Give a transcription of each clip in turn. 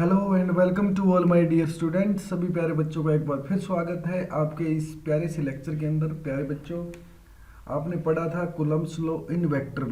Hello and welcome to all my dear students. सभी प्यारे बच्चों का एक बार फिर स्वागत है आपके इस प्यारे से लेक्चर के अंदर। प्यारे बच्चों, आपने पढ़ा था Coulomb's law in vector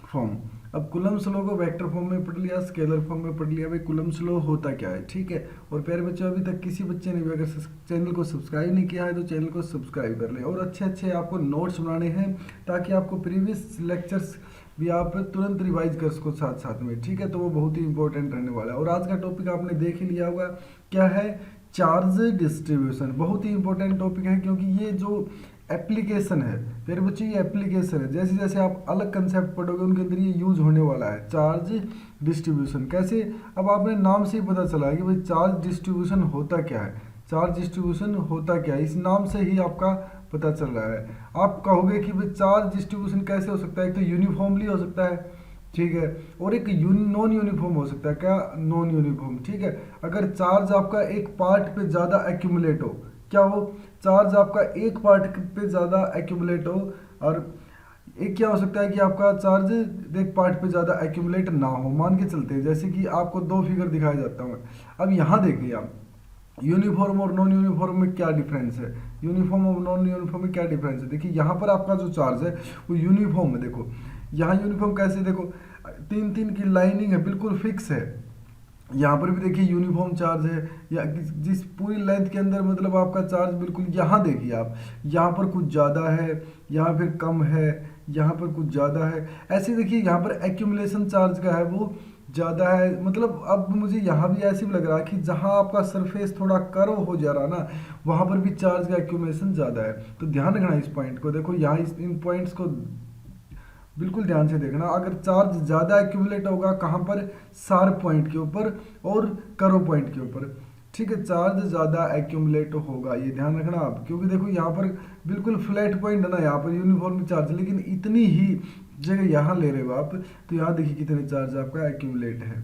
form. अब कूलम्ब्स लॉ को वेक्टर फॉर्म में पढ़ लिया, स्केलर फॉर्म में पढ़ लिया। भाई कूलम्ब्स लॉ होता क्या है, ठीक है। और प्यारे बच्चों, अभी तक किसी बच्चे ने भी अगर चैनल को सब्सक्राइब नहीं किया है तो चैनल को सब्सक्राइब कर लें। और अच्छे अच्छे आपको नोट्स बनाने हैं ताकि आपको प्रीवियस लेक्चर्स भी आप तुरंत रिवाइज कर सको साथ साथ में, ठीक है। तो वो बहुत ही इंपॉर्टेंट रहने वाला है। और आज का टॉपिक आपने देख ही लिया होगा, क्या है? Charge distribution. बहुत ही इंपॉर्टेंट टॉपिक है क्योंकि ये जो एप्लीकेशन है मेरे बच्चे, ये एप्लीकेशन है। जैसे जैसे आप अलग कंसेप्ट पढ़ोगे उनके अंदर ये यूज होने वाला है। चार्ज डिस्ट्रीब्यूशन कैसे? अब आपने नाम से ही पता चला है कि भाई चार्ज डिस्ट्रीब्यूशन होता क्या है। चार्ज डिस्ट्रीब्यूशन होता क्या है, इस नाम से ही आपका पता चल रहा है। आप कहोगे कि भाई चार्ज डिस्ट्रीब्यूशन कैसे हो सकता है? एक तो यूनिफॉर्मली हो सकता है, ठीक है, और एक नॉन यूनिफॉर्म हो सकता है। क्या? नॉन यूनिफॉर्म, ठीक है। अगर चार्ज आपका एक पार्ट पे ज़्यादा एक्यूमुलेट हो, क्या हो? चार्ज आपका एक पार्ट पे ज़्यादा एक्यूमुलेट हो। और एक क्या हो सकता है कि आपका चार्ज एक पार्ट पे ज़्यादा एक्यूमुलेट ना हो। मान के चलते हैं जैसे कि आपको दो फिगर दिखाया जाता हूँ। अब यहाँ देखिए आप, यूनिफॉर्म और नॉन यूनिफॉर्म में क्या डिफरेंस है। यूनिफॉर्म और नॉन यूनिफॉर्म में क्या डिफरेंस है? देखिए यहाँ पर आपका जो चार्ज है वो यूनिफॉर्म है। देखो यहाँ यूनिफॉर्म कैसे, देखो तीन तीन की लाइनिंग है, बिल्कुल फिक्स है। यहाँ पर भी देखिए यूनिफॉर्म चार्ज है, या जिस पूरी लेंथ के अंदर मतलब आपका चार्ज बिल्कुल। यहाँ देखिए आप, यहाँ पर कुछ ज़्यादा है, यहाँ फिर कम है, यहाँ पर कुछ ज़्यादा है। ऐसे देखिए यहाँ पर एक्यूमुलेशन चार्ज का है वो ज़्यादा है। मतलब अब मुझे यहाँ भी ऐसे भी लग रहा है कि जहाँ आपका सरफेस थोड़ा कर्व हो जा रहा ना, वहाँ पर भी चार्ज का एक्यूमुलेशन ज़्यादा है। तो ध्यान रखना इस पॉइंट को। देखो यहाँ इन पॉइंट्स को बिल्कुल ध्यान से देखना। अगर चार्ज ज़्यादा एक्यूमुलेट होगा कहाँ पर? शार्प पॉइंट के ऊपर और कर्व पॉइंट के ऊपर, ठीक है। चार्ज ज़्यादा एक्यूमुलेट होगा, ये ध्यान रखना आप। क्योंकि देखो यहाँ पर बिल्कुल फ्लैट पॉइंट है ना, यहाँ पर यूनिफॉर्म चार्ज, लेकिन इतनी ही जगह यहाँ ले रहे हो आप, तो यहाँ देखिए कितने चार्ज आपका एक्यूमुलेट है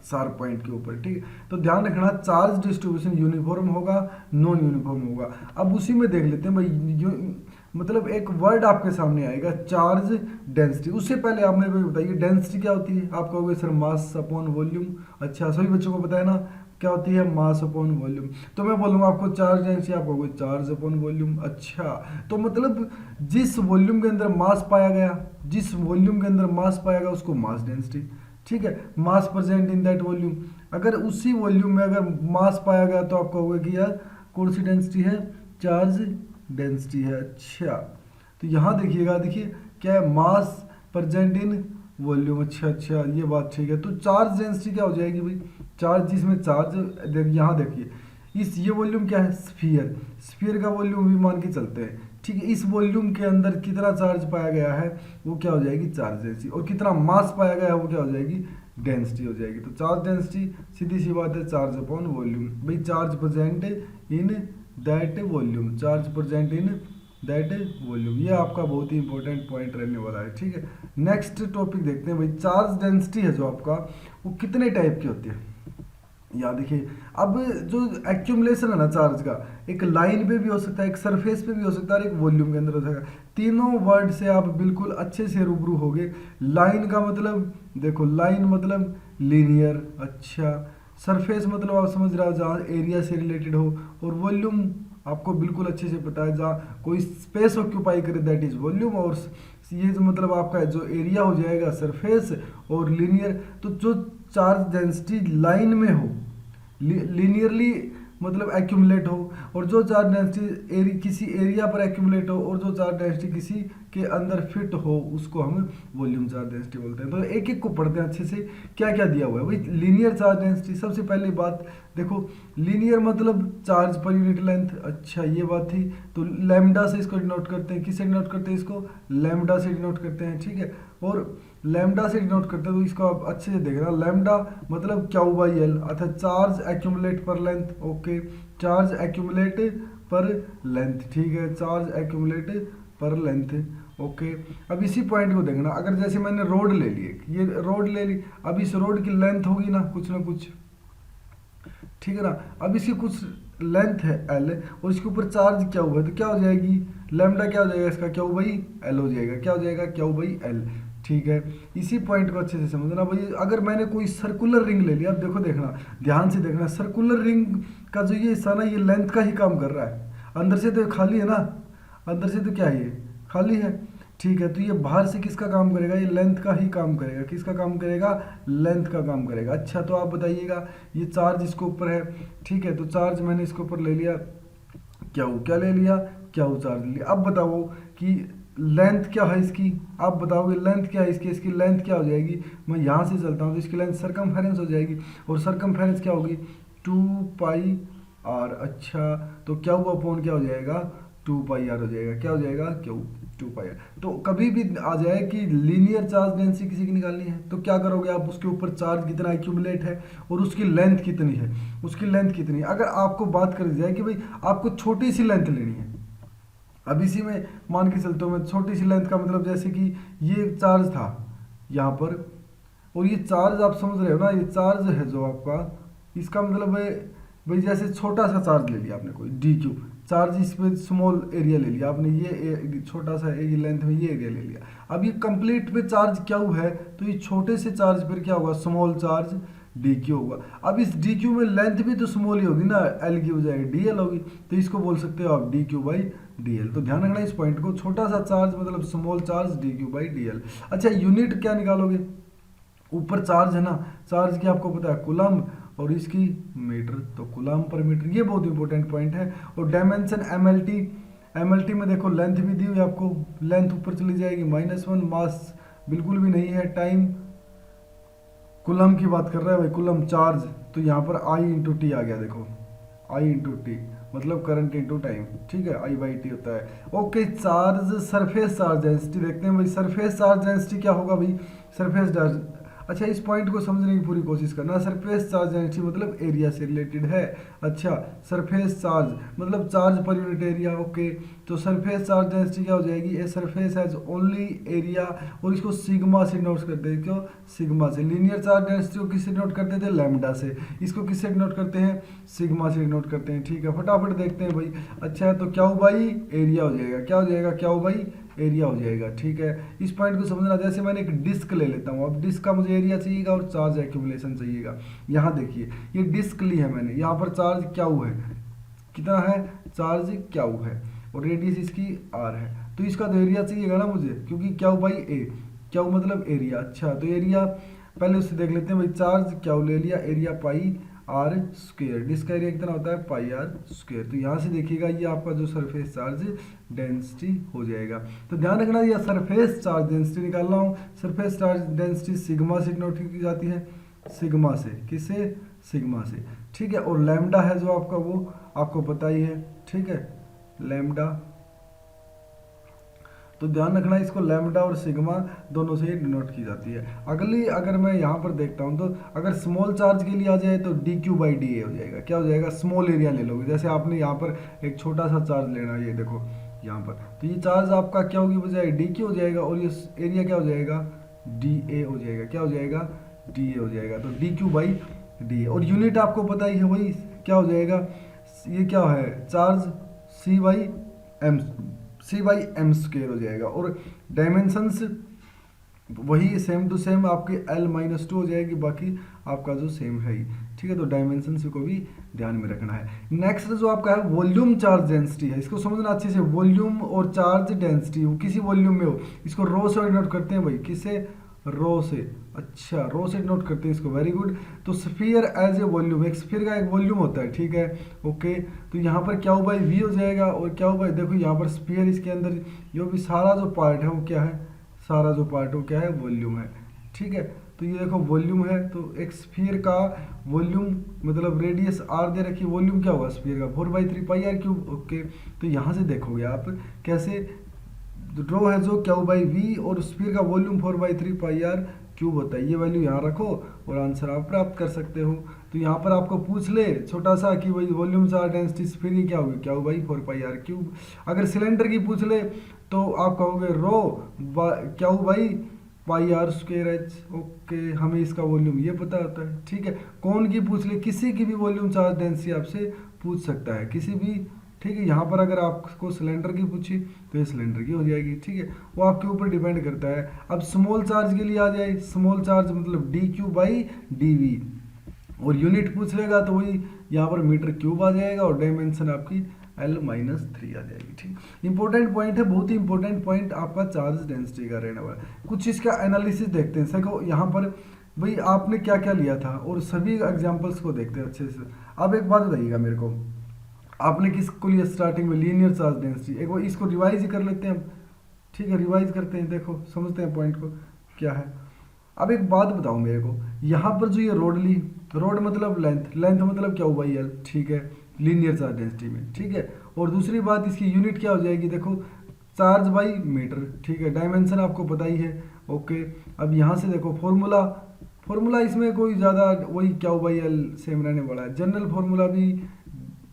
शार्प पॉइंट के ऊपर, ठीक है। तो ध्यान रखना चार्ज डिस्ट्रीब्यूशन यूनिफॉर्म होगा, नॉन यूनिफॉर्म होगा। अब उसी में देख लेते हैं भाई, मतलब एक वर्ड आपके सामने आएगा चार्ज डेंसिटी। उससे पहले आप मेरे को बताइए डेंसिटी क्या होती है। आप कहोगे सर मास अपॉन वॉल्यूम। अच्छा, सभी बच्चों को पता है ना क्या होती है? Mass upon volume. तो मैं बोलूँगा आपको चार्ज डेंसिटी, आप कहोगे चार्ज अपॉन वॉल्यूम। अच्छा, तो मतलब जिस वॉल्यूम के अंदर मास पाया गया, जिस वॉल्यूम के अंदर मास पाया गया उसको मास डेंसिटी, ठीक है। मास प्रेजेंट इन दैट वॉल्यूम। अगर उसी वॉल्यूम में अगर मास पाया गया तो आप कहोगे कि यार कौन सी डेंसिटी है? चार्ज डेंसिटी है। अच्छा, तो यहाँ देखिएगा, देखिए क्या है? मास प्रेजेंट इन वॉल्यूम। अच्छा अच्छा, ये बात ठीक है। तो चार्ज डेंसिटी क्या हो जाएगी भाई? चार्ज जिसमें चार्ज यहाँ देखिए, इस ये वॉल्यूम क्या है? स्फीयर। स्फीयर का वॉल्यूम भी मान के चलते हैं, ठीक है। इस वॉल्यूम के अंदर कितना चार्ज पाया गया है वो क्या हो जाएगी? Charge density. और कितना मास पाया गया है वो क्या हो जाएगी? डेंसिटी हो जाएगी। तो चार्ज डेंसिटी सीधी सी बात है, चार्ज अपॉन वॉल्यूम। भाई charge present in that volume, charge present in that volume, ये आपका बहुत ही इंपॉर्टेंट पॉइंट रहने वाला है, ठीक है। नेक्स्ट टॉपिक देखते हैं भाई, चार्ज डेंसिटी है जो आपका, वो कितने टाइप की होती है। यहाँ देखिए, अब जो एक्यूमुलेशन है ना चार्ज का, एक लाइन पे भी हो सकता है, एक सरफेस पे भी हो सकता है, और एक वॉल्यूम के अंदर हो सकता है। तीनों वर्ड से आप बिल्कुल अच्छे से रूबरू होगे। लाइन का मतलब देखो, लाइन मतलब लीनियर। अच्छा, सरफेस मतलब आप समझ रहे हो जहाँ एरिया से रिलेटेड हो। और वॉल्यूम आपको बिल्कुल अच्छे से पता है, जहाँ कोई स्पेस ऑक्यूपाई करे दैट इज वॉल्यूम। और ये जो मतलब आपका जो एरिया हो जाएगा सरफेस। और लीनियर, तो जो चार्ज डेंसिटी लाइन में हो, लीनियरली मतलब एक्यूमुलेट हो, और जो चार्ज डेंसिटी किसी एरिया पर एक्यूमुलेट हो, और जो चार्ज डेंसिटी किसी के अंदर फिट हो, उसको हम वॉल्यूम चार्ज डेंसिटी बोलते हैं। तो एक एक को पढ़ते हैं अच्छे से, क्या क्या दिया हुआ है भाई। लीनियर चार्ज डेंसिटी, सबसे पहली बात देखो, लीनियर मतलब चार्ज पर यूनिट लेंथ। अच्छा, ये बात थी। तो लैम्डा से इसको डिनोट करते हैं। किससे डिनोट करते हैं इसको? लैम्डा से डिनोट करते हैं, ठीक है। और लैम्डा से डिनोट करते हैं तो इसको आप अच्छे से देखना, लैम्डा मतलब क्यू बाई एल, अर्थात चार्ज एक्यूमुलेट पर लेंथ। ओके, चार्ज एक्यूमुलेट पर लेंथ, ठीक है, चार्ज एक्यूमुलेट पर लेंथ। ओके, अब इसी पॉइंट को देखना, अगर जैसे मैंने रोड ले ली, ये रोड ले ली, अब इस रोड की लेंथ होगी ना कुछ, ठीक है ना। अब इसकी कुछ लेंथ है एल, और इसके ऊपर चार्ज क्या हुआ है, तो क्या हो जाएगी? लैम्डा क्या हो जाएगा इसका? क्यू बाई एल हो जाएगा। क्या हो जाएगा? Q by L. ठीक है, इसी पॉइंट को अच्छे से समझना भाई। अगर मैंने कोई सर्कुलर रिंग ले लिया, अब देखो, देखना ध्यान से देखना, सर्कुलर रिंग का जो ये हिस्सा ना, ये लेंथ का ही काम कर रहा है। अंदर से तो खाली है ना, अंदर से तो क्या है, ये खाली है। ठीक है, तो ये बाहर से किसका काम करेगा, ये लेंथ का ही काम करेगा। किसका काम करेगा, लेंथ का काम करेगा। अच्छा, तो आप बताइएगा, ये चार्ज इसके ऊपर है, ठीक है, तो चार्ज मैंने इसके ऊपर ले लिया, क्या ले लिया, चार्ज ले लिया। अब बताओ कि लेंथ क्या है इसकी, आप बताओगे लेंथ क्या है इसकी, इसकी लेंथ क्या हो जाएगी। मैं यहाँ से चलता हूँ तो इसकी लेंथ सरकमफेरेंस हो जाएगी, और सरकमफेरेंस क्या होगी, 2πr। अच्छा, तो क्या हुआ अपॉन क्या हो जाएगा, 2πr हो जाएगा। क्या हो जाएगा, क्यों 2πr। तो कभी भी आ जाए कि लीनियर चार्ज डेंसिटी किसी की निकालनी है, तो क्या करोगे आप, उसके ऊपर चार्ज कितना एक्यूमुलेट है और उसकी लेंथ कितनी है, उसकी लेंथ कितनी है। अगर आपको बात करी जाए कि भाई आपको छोटी सी लेंथ लेनी है, अब इसी में मान के चलता हूँ मैं, छोटी सी लेंथ का मतलब जैसे कि ये चार्ज था यहाँ पर, और ये चार्ज आप समझ रहे हो ना, ये चार्ज है जो आपका, इसका मतलब है भाई जैसे छोटा सा चार्ज ले लिया आपने, कोई डी क्यू चार्ज, इसमें स्मॉल एरिया ले लिया आपने, ये छोटा सा ये लेंथ में ये एरिया ले लिया। अब ये कंप्लीट पे चार्ज क्या है, तो ये छोटे से चार्ज पर क्या होगा, स्मॉल चार्ज डी क्यू होगा। अब इस डी क्यू में लेंथ भी तो स्मॉल ही होगी ना, एल की बजाय डी एल होगी, तो इसको बोल सकते हो आप D Q by D L. तो ध्यान रखना इस पॉइंट को, छोटा सा चार्ज मतलब small charge D Q by D L. अच्छा, यूनिट क्या निकालोगे, ऊपर चार्ज है ना, चार्ज की आपको पता है कूलम, और इसकी मीटर, तो कूलम पर मीटर, ये बहुत इंपॉर्टेंट पॉइंट है। और डायमेंशन एमएलटी, एमएलटी में देखो लेंथ भी दी हुई आपको, लेंथ ऊपर चली जाएगी -1, मास बिल्कुल भी नहीं है, टाइम कूलम की बात कर रहा है भाई, कूलम चार्ज, तो यहाँ पर आई इंटू टी आ गया, देखो आई इंटू टी मतलब करंट इंटू टाइम, ठीक है, आई बाई टी होता है। Okay, charge surface charge density देखते हैं भाई, सरफेस चार्ज डेंसिटी क्या होगा भाई, सरफेस चार्ज। अच्छा, इस पॉइंट को समझने की पूरी कोशिश करना, सरफेस चार्ज डेंसिटी मतलब एरिया से रिलेटेड है। अच्छा, सरफेस चार्ज मतलब charge per unit area. Okay, तो सरफेस चार्ज डेंसिटी क्या हो जाएगी, a surface has only area, और इसको सिग्मा से नोट करते हैं, क्यों, सिग्मा से। लीनियर चार्ज डेंसिटी को किससे नोट करते थे, लैम्डा से, इसको किससे नोट करते हैं, सिग्मा से नोट करते हैं। ठीक है, फटाफट देखते हैं भाई। अच्छा, तो क्या हो भाई, एरिया हो जाएगा, क्या हो जाएगा, क्या हो भाई, एरिया हो जाएगा। ठीक है, इस पॉइंट को समझना। जैसे मैंने एक डिस्क ले लेता हूँ, अब डिस्क का मुझे एरिया चाहिएगा और चार्ज एक्यूमुलेशन चाहिएगा। यहाँ देखिए, ये डिस्क ली है मैंने, यहाँ पर चार्ज क्या हुआ है, कितना है, चार्ज क्या हुआ है, और रेडियस इसकी आर है, तो इसका तो एरिया चाहिएगा ना मुझे, क्योंकि क्या हो भाई, ए क्या हो मतलब एरिया। अच्छा, तो एरिया पहले उससे देख लेते हैं भाई, चार्ज क्या ले लिया, area pi r square, disc का एरिया कितना होता है, पाई आर स्क्वेयर। तो यहाँ से देखिएगा ये आपका जो सरफेस चार्ज डेंसिटी हो जाएगा। तो ध्यान रखना, ये सरफेस चार्ज डेंसिटी निकाल रहा हूँ, सरफेस चार्ज डेंसिटी सिग्मा से नोट की जाती है, सिग्मा से, किससे, सिग्मा से। ठीक है, और लैम्डा है जो आपका, वो आपको पता ही है। ठीक है, लैम्डा, तो ध्यान रखना इसको, लैम्डा और सिग्मा दोनों से डिनोट की जाती है। अगली अगर मैं यहाँ पर देखता हूँ, तो अगर स्मॉल चार्ज के लिए आ जाए तो D Q by D A हो जाएगा। क्या हो जाएगा, स्मॉल एरिया ले लोगे, जैसे आपने यहाँ पर एक छोटा सा चार्ज लेना है, ये देखो यहाँ पर, तो ये चार्ज आपका क्या होगी बजाय, डी क्यू हो जाएगा, और ये एरिया क्या हो जाएगा, डी ए हो जाएगा। क्या हो जाएगा, डी ए हो जाएगा, तो D Q by D A. और यूनिट आपको पता ही है वही, क्या हो जाएगा, ये क्या है, charge C by M square हो जाएगा, और डायमेंशंस वही सेम टू सेम आपके L-2 हो जाएगी, बाकी आपका जो सेम है ही। ठीक है, तो डायमेंशंस को भी ध्यान में रखना है। नेक्स्ट जो आपका है वॉल्यूम चार्ज डेंसिटी है, इसको समझना अच्छे से। वॉल्यूम और चार्ज डेंसिटी किसी वॉल्यूम में हो, इसको रो से नोट करते हैं भाई, किससे, रो से। अच्छा, रो से नोट करते हैं इसको, वेरी गुड। तो स्फीयर एज ए वॉल्यूम, एक स्फीयर का एक वॉल्यूम होता है। ठीक है, ओके, तो यहाँ पर क्या हो भाई, वी हो जाएगा, और क्या हो भाई, देखो यहाँ पर स्फीयर, इसके अंदर जो भी सारा जो पार्ट है वो क्या है, सारा जो पार्ट वो क्या है, वॉल्यूम है। ठीक है, तो ये देखो वॉल्यूम है, तो एक स्फीयर का वॉल्यूम मतलब रेडियस आर दे रखी, वॉल्यूम क्या होगा स्फीयर का, 4/3 पाई आर क्यूब। ओके, तो यहाँ से देखोगे आप कैसे, रो है जो क्या हो भाई वी, और स्फीयर का वॉल्यूम 4/3 पाई आर क्यूब होता है। ये वैल्यू यहाँ रखो और आंसर आप प्राप्त कर सकते हो। तो यहाँ पर आपको पूछ ले छोटा सा कि भाई वॉल्यूम चार्ज डेंसिटी स्फीयर की क्या होगी, क्या हो भाई 4πr क्यूब। अगर सिलेंडर की पूछ ले तो आप कहोगे रो क्या हो भाई πr²h। ओके, हमें इसका वॉल्यूम ये पता होता है। ठीक है, कौन की पूछ ले, किसी की भी वॉल्यूम चार्ज डेंसिटी आपसे पूछ सकता है, किसी भी। ठीक है। यहाँ पर अगर आपको सिलेंडर की पूछी तो ये सिलेंडर की हो जाएगी, ठीक है। वो आपके ऊपर डिपेंड करता है। अब स्मॉल चार्ज के लिए आ जाए, स्मॉल चार्ज मतलब dQ/dV, और यूनिट पूछ लेगा तो वही यहाँ पर मीटर क्यूब आ जाएगा और डायमेंशन आपकी L-3 आ जाएगी, ठीक। इंपॉर्टेंट पॉइंट है, बहुत ही इंपॉर्टेंट पॉइंट आपका चार्ज डेंसिटी का रहने वाला है। कुछ इसका एनालिसिस देखते हैं। देखो यहाँ पर भाई आपने क्या क्या लिया था और सभी एग्जांपल्स को देखते हैं अच्छे से। अब एक बात बताइएगा मेरे को, आपने किसको लिया स्टार्टिंग में, लीनियर चार्ज डेंसिटी। एक बार इसको रिवाइज ही कर लेते हैं हम, ठीक है। रिवाइज करते हैं, देखो समझते हैं पॉइंट को क्या है। अब एक बात बताओ मेरे को, यहाँ पर जो ये रोड ली, रोड मतलब लेंथ, लेंथ मतलब क्या हुआ L, ठीक है, लीनियर चार्ज डेंसिटी में, ठीक है। और दूसरी बात इसकी यूनिट क्या हो जाएगी, देखो चार्ज बाई मीटर, ठीक है। डायमेंशन आपको पता ही है, ओके। अब यहाँ से देखो फॉर्मूला इसमें कोई ज़्यादा वही Q/L सेम रहने वाला है। जनरल फॉर्मूला भी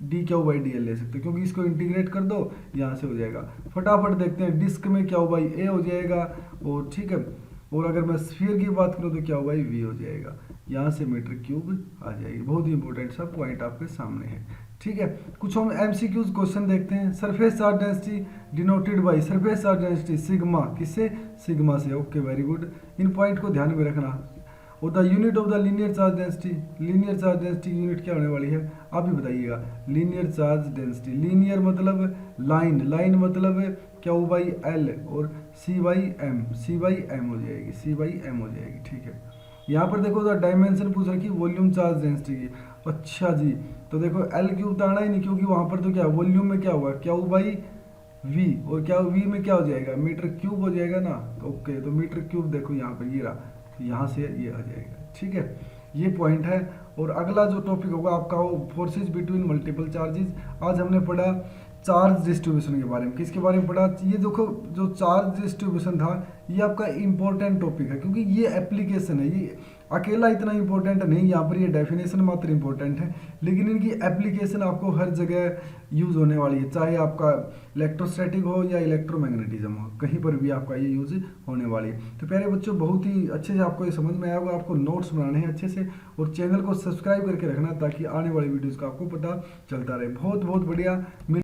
dQ/dL ले सकते हो, क्योंकि इसको इंटीग्रेट कर दो, यहाँ से हो जाएगा। फटाफट देखते हैं, डिस्क में Q/A हो जाएगा, और ठीक है। और अगर मैं स्फीयर की बात करूँ तो Q/V हो जाएगा, यहाँ से मीटर क्यूब आ जाएगी। बहुत ही इंपॉर्टेंट सा पॉइंट आपके सामने है, ठीक है। कुछ हम MCQs क्वेश्चन देखते हैं। Surface charge density denoted by, surface charge density sigma, किससे, सिग्मा से, ओके वेरी गुड। इन पॉइंट को ध्यान में रखना। और the unit of the linear charge density, linear charge density unit क्या होने वाली है, आप ही बताइएगा। लीनियर चार्ज डेंसिटी, लीनियर मतलब लाइन, लाइन मतलब Q/L और C/M, C/M हो जाएगी, C/M हो जाएगी, ठीक है। यहाँ पर देखो द डायमेंशन पूछ रखी वॉल्यूम चार्ज डेंसिटी की। अच्छा जी, तो देखो L³ तो आना ही नहीं, क्योंकि वहाँ पर तो क्या वॉल्यूम में क्या हुआ Q/V, और क्या V में क्या हो जाएगा, मीटर क्यूब हो जाएगा ना, ओके। तो मीटर क्यूब देखो यहाँ पर ये रहा, यहाँ से ये आ जाएगा, ठीक है। ये पॉइंट है। और अगला जो टॉपिक होगा आपका वो फोर्सेज बिटवीन मल्टीपल चार्जेस। आज हमने पढ़ा चार्ज डिस्ट्रीब्यूशन के बारे में। किसके बारे में पढ़ा, ये देखो जो चार्ज डिस्ट्रीब्यूशन था ये आपका इंपॉर्टेंट टॉपिक है, क्योंकि ये एप्लीकेशन है, ये अकेला इतना इंपॉर्टेंट नहीं। यहाँ पर ये डेफिनेशन मात्र इंपॉर्टेंट है, लेकिन इनकी एप्लीकेशन आपको हर जगह यूज होने वाली है। चाहे आपका इलेक्ट्रोस्टैटिक हो या इलेक्ट्रोमैग्नेटिज्म हो, कहीं पर भी आपका ये यूज होने वाली है। तो प्यारे बच्चों, बहुत ही अच्छे से आपको ये समझ में आया होगा। आपको नोट्स बनाने हैं अच्छे से, और चैनल को सब्सक्राइब करके रखना, ताकि आने वाली वीडियोज़ का आपको पता चलता रहे। बहुत बहुत बढ़िया।